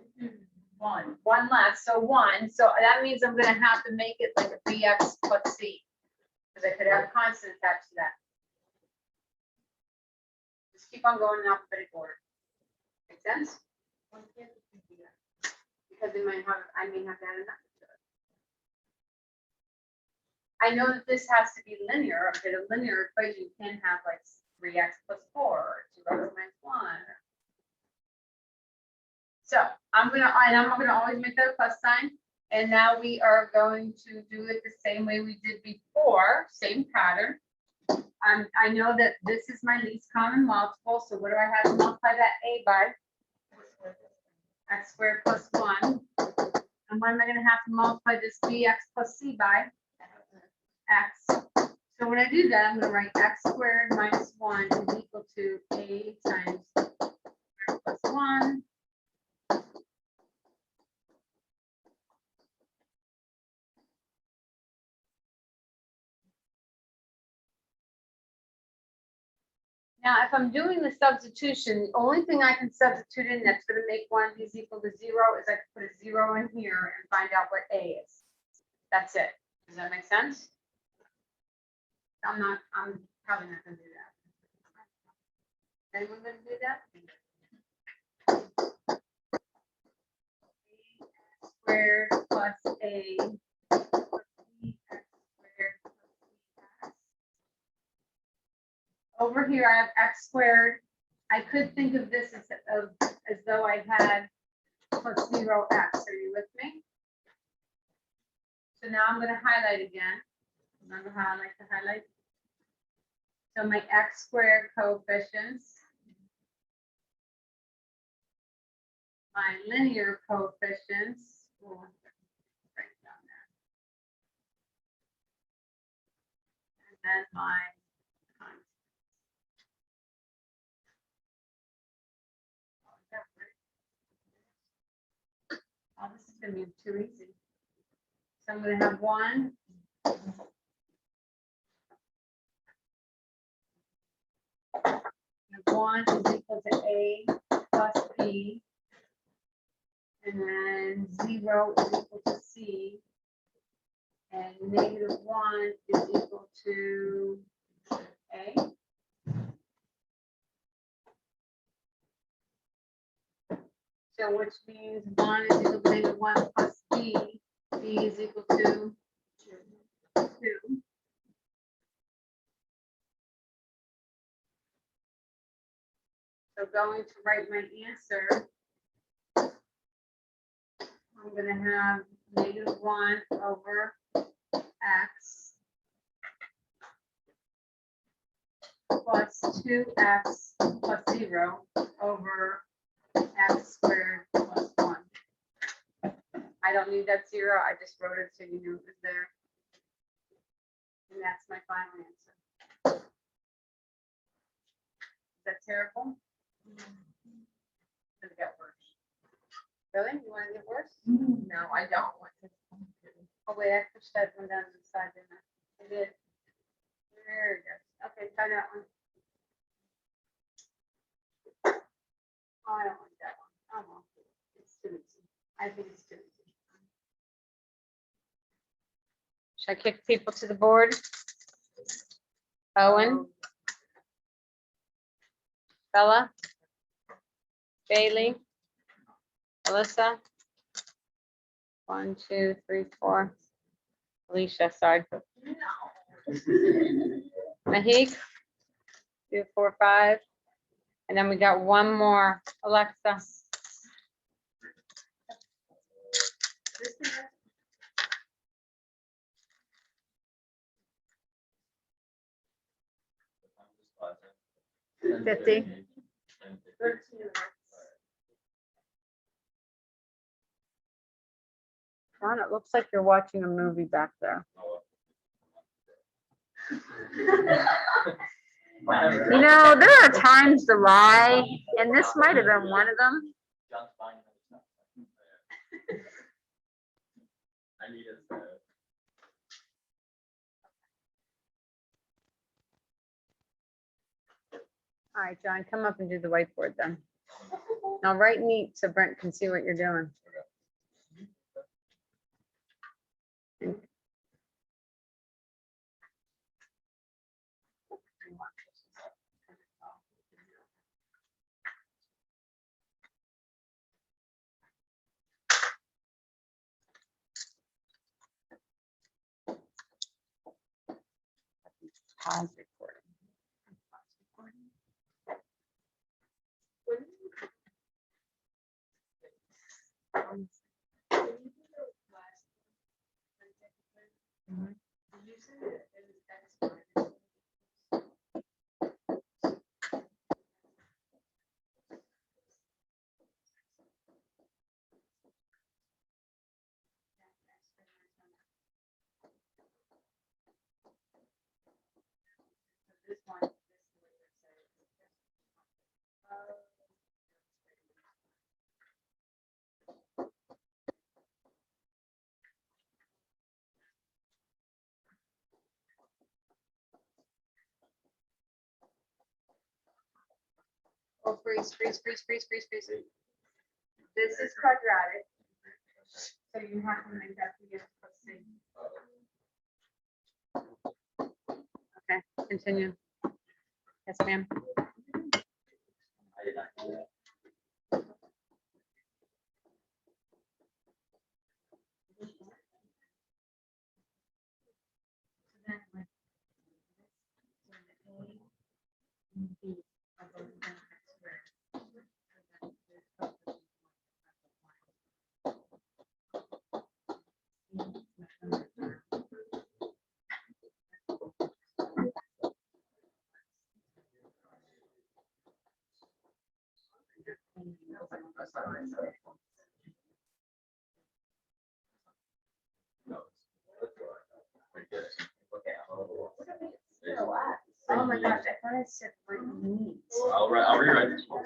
1 less, so 1. So that means I'm going to have to make it like a bx plus c, because I could have a constant attached to that. Just keep on going in alphabetical order. Make sense? Because I may have to add a number to it. I know that this has to be linear, but a linear equation can have like 3x plus 4 or 2x minus 1. So I'm gonna always make that a plus sign. And now we are going to do it the same way we did before, same pattern. I know that this is my least common multiple. So what do I have to multiply that a by? X squared plus 1. And what am I gonna have to multiply this bx plus c by? X. So when I do that, I'm going to write x squared minus 1 is equal to a times squared plus 1. Now, if I'm doing the substitution, the only thing I can substitute in that's going to make one of these equal to 0 is I can put a 0 in here and find out what a is. That's it. Does that make sense? I'm probably not gonna do that. Anyone gonna do that? X squared plus a plus b x squared plus bx. Over here I have x squared. I could think of this as though I had plus 0x. Are you with me? So now I'm gonna highlight again. Remember how I like to highlight? So my x squared coefficients, my linear coefficients, we'll write it down there. And then my constants. Oh, this is gonna be too easy. So I'm gonna have 1. And 1 is equal to A plus B. And then 0 is equal to C. And -1 is equal to A. So which means 1 is equal to -1 plus B. B is equal to 2. So going to write my answer, I'm gonna have -1 over x plus 2x plus 0 over x squared plus 1. I don't need that 0, I just wrote it so you knew it was there. And that's my final answer. Is that terrible? Does it get worse? Really? You want to get worse?
No, I don't want to.
Oh, wait, I pushed that one down to the side, didn't I? I did. There it goes. Okay, try that one. Oh, I don't like that one. Oh, well, it's too easy. I think it's too easy. Should I kick people to the board? Owen? Bella? Bailey? Alyssa? 1, 2, 3, 4. Alicia, sorry. Mahik? 2, 4, 5. And then we got one more. Alexa?
I'm just
50.
13 minutes.
Ron, it looks like you're watching a movie back there. You know, there are times to lie, and this might have been one of them.
I need it.
All right, John, come up and do the whiteboard then. Now write neat so Brent can see what you're doing. Pause recording. This one. Oh, freeze, freeze, freeze, freeze, freeze, freeze. This is quadratic. So you have to make that to get plus C. Okay, continue. Yes, ma'am.
I did not do that.
Oh my gosh, I thought I said meat.
I'll rewrite this one.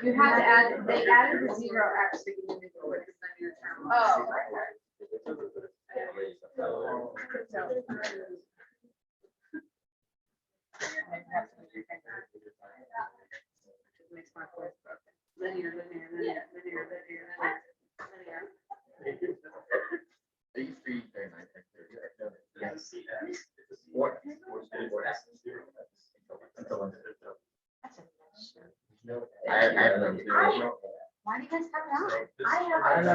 You have to add, they added the zero X, so you need to go with the linear term.
Oh.
Makes my voice broken. Linear, linear, linear, linear, linear, linear, linear. Why do you guys have it on?
I have.
I don't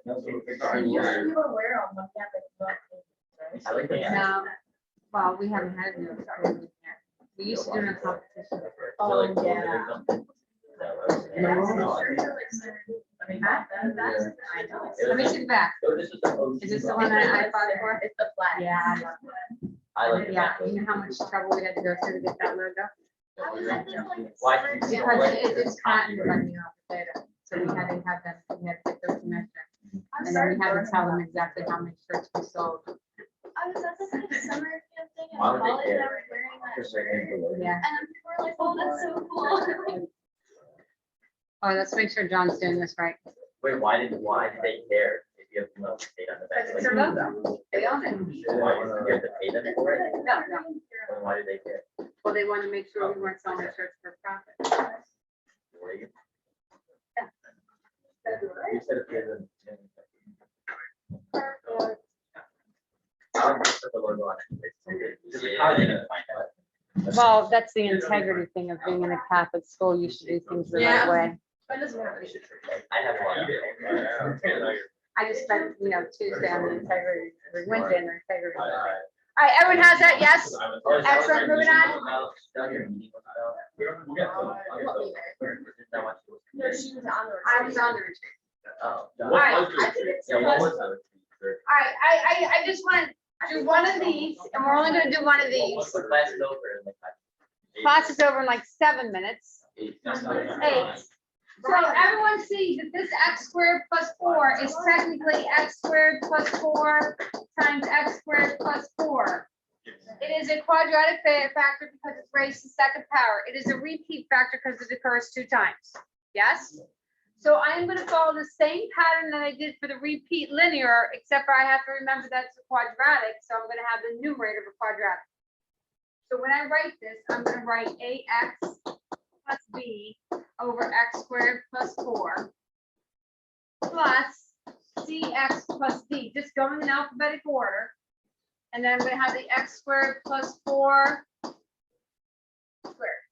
know.
You were aware of them, yeah, but
I like the.
No, well, we haven't had it yet. We used to do it in competition.
Oh, yeah. I know.
Let me see the back. Is this the one that I fought for?
It's the flag.
Yeah, I love that.
I like it.
Yeah, you know how much trouble we had to go through to get that logo?
Why?
Because it's patent like the data. So we had to have them, we had to get those measured. And then we had to tell them exactly how many shirts we sold.
I was at the summer camp thing in
Why would they
college and I
care?
was wearing that shirt.
Yeah.
And then people were like, oh, that's so cool.
Oh, let's make sure John's doing this right.
Wait, why did they care if you have no state on the back?
Because it's their logo. They own it.
Why did you have to pay them for it?
No, no.
Then why did they care?
Well, they wanted to make sure we weren't selling shirts for profit.
Were you?
Yeah.
You said it was I would just put the logo on it. How did you find out?
Well, that's the integrity thing of being in a Catholic school. You should do things the right
Yeah.
way.
But it doesn't matter.
I have one.
I just spent, Tuesday on the integrity, or Wednesday on the integrity. All right, everyone has that? Yes? Excellent, moving on.
No, she was on the.
I was on the retreat.
Oh.
Alright,
I think it's.
Yeah, what was the?
All right, I just want to do one of these, and we're only gonna do one of these.
What's the class is over in the
Class is over in like 7 minutes. 8. So everyone sees that this x squared plus 4 is technically x squared plus 4 times x squared plus 4. It is a quadratic factor because it's raised to second power. It is a repeat factor because it occurs 2 times. Yes? So I am going to follow the same pattern that I did for the repeat linear, except for I have to remember that's a quadratic. So I'm going to have the numerator of a quadratic. So when I write this, I'm going to write ax plus b over x squared plus 4 plus cx plus d, just going in alphabetic order. And then I'm going to have the x squared plus 4 squared.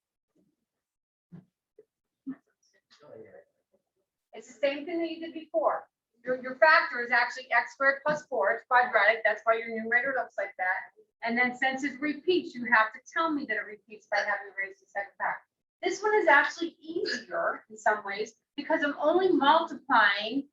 It's the same thing that you did before. Your factor is actually x squared plus 4. It's quadratic. That's why your numerator looks like that. And then since it repeats, you have to tell me that it repeats by having raised to second power. This one is actually easier in some ways because I'm only multiplying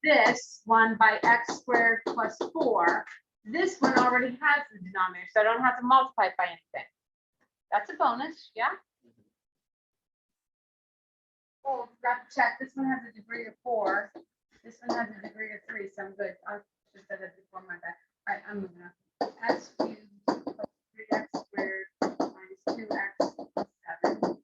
this one by x squared plus 4. This one already has the denominator, so I don't have to multiply it by anything. That's a bonus, yeah? Oh, forgot to check. This one has a degree of 4. This one has a degree of 3, so I'm good. I should have said that before my bad. All right, I'm moving on. X cubed plus 3x squared minus 2x plus 7.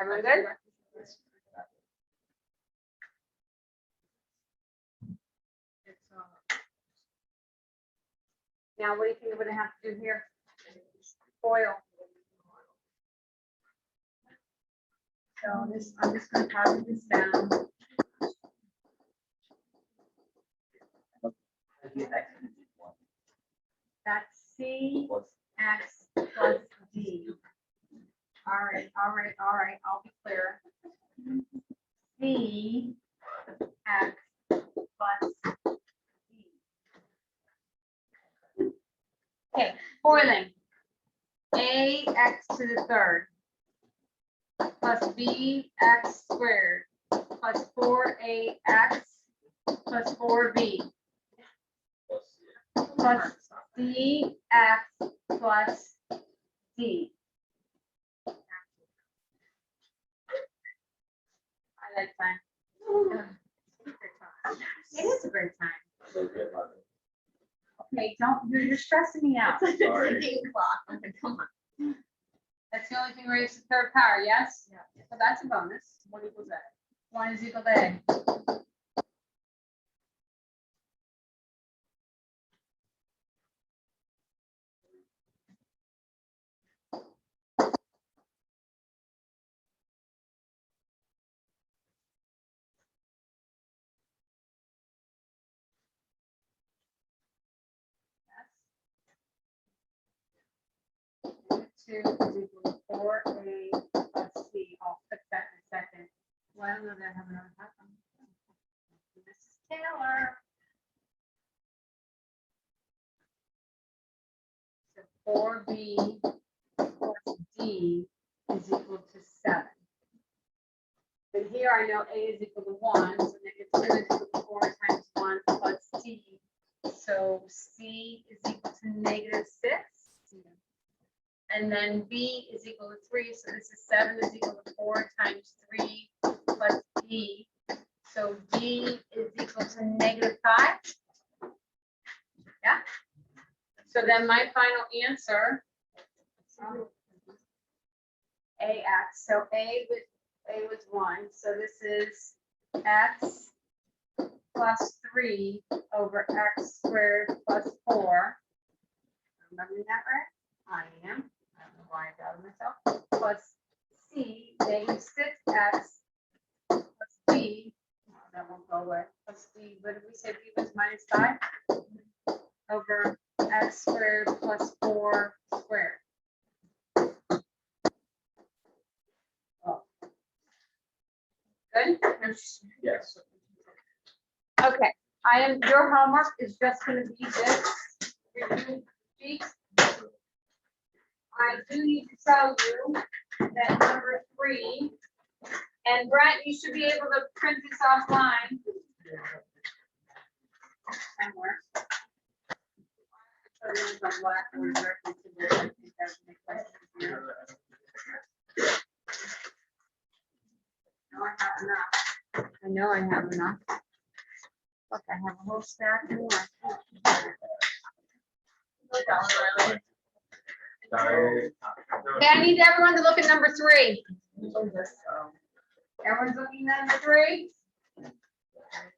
Everyone good? Now, what do you think we're gonna have to do here? Foil. So this, I'm just gonna copy this down. That's C X plus D. All right, I'll be clear. C X plus D. Okay, foiling. AX to the third plus BX squared plus 4AX plus 4B plus CX plus D. I like time. It is a great time.
So good, love it.
Okay, you're stressing me out.
Sorry.
Okay, come on.
That's the only thing raised to the third power, yes?
Yeah.
So that's a bonus.
What equals that?
1 is equal to A. Two is equal to 4A plus C. I'll fix that in a second. Well, I don't know that I have another problem. This is Taylor. So 4B plus D is equal to 7. But here I know A is equal to 1, so -2 is equal to 4 times 1 plus C. So C is equal to -6. And then B is equal to 3, so this is 7 is equal to 4 times 3 plus D. So D is equal to -5. Yeah. So then my final answer, AX, so A was 1, so this is X plus 3 over X squared plus 4. Remembering that right? I am. I don't know why I doubted myself. Plus C, -6X plus B. Oh, that won't go away. Plus B, what did we say B was -5? Over X squared plus 4 squared. Oh. Good?
Yes.
Okay, your homework is just gonna be this review sheet. I do need to tell you that number 3, and Brent, you should be able to print this offline. Somewhere. So there's a black one directly to this. I think that would make sense here. No, I have enough. I know I have enough. Look, I have a whole stack more.
Sorry.
Okay, I need everyone to look at number 3. Everyone's looking at number 3?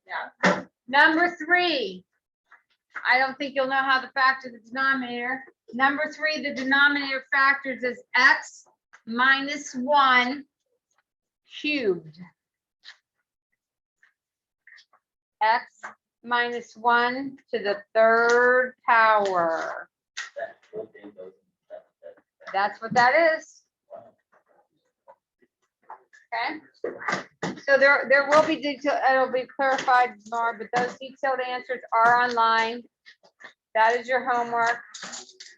Yeah.
Number 3. I don't think you'll know how to factor the denominator. Number 3, the denominator factors is X minus 1 cubed. X minus 1 to the third power.
That whole thing goes.
That's what that is. Okay. So there will be detail, it'll be clarified more, but those detailed answers are online. That is your homework.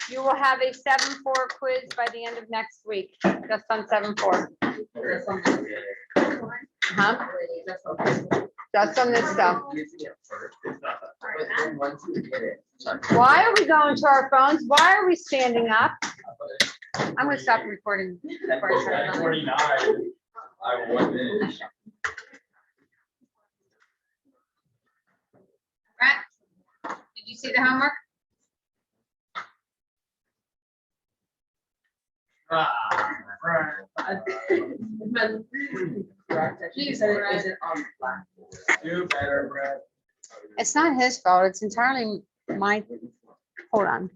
You will have a 7-4 quiz by the end of next week, just on 7-4. Huh? Just on this stuff. Why are we going to our phones? Why are we standing up? I'm gonna stop recording. for a second.
49. I 1 minute.
Right? Did you see the homework?
Is it on Blackboard?
Do better, Brett.
It's not his fault. It's entirely my, hold on.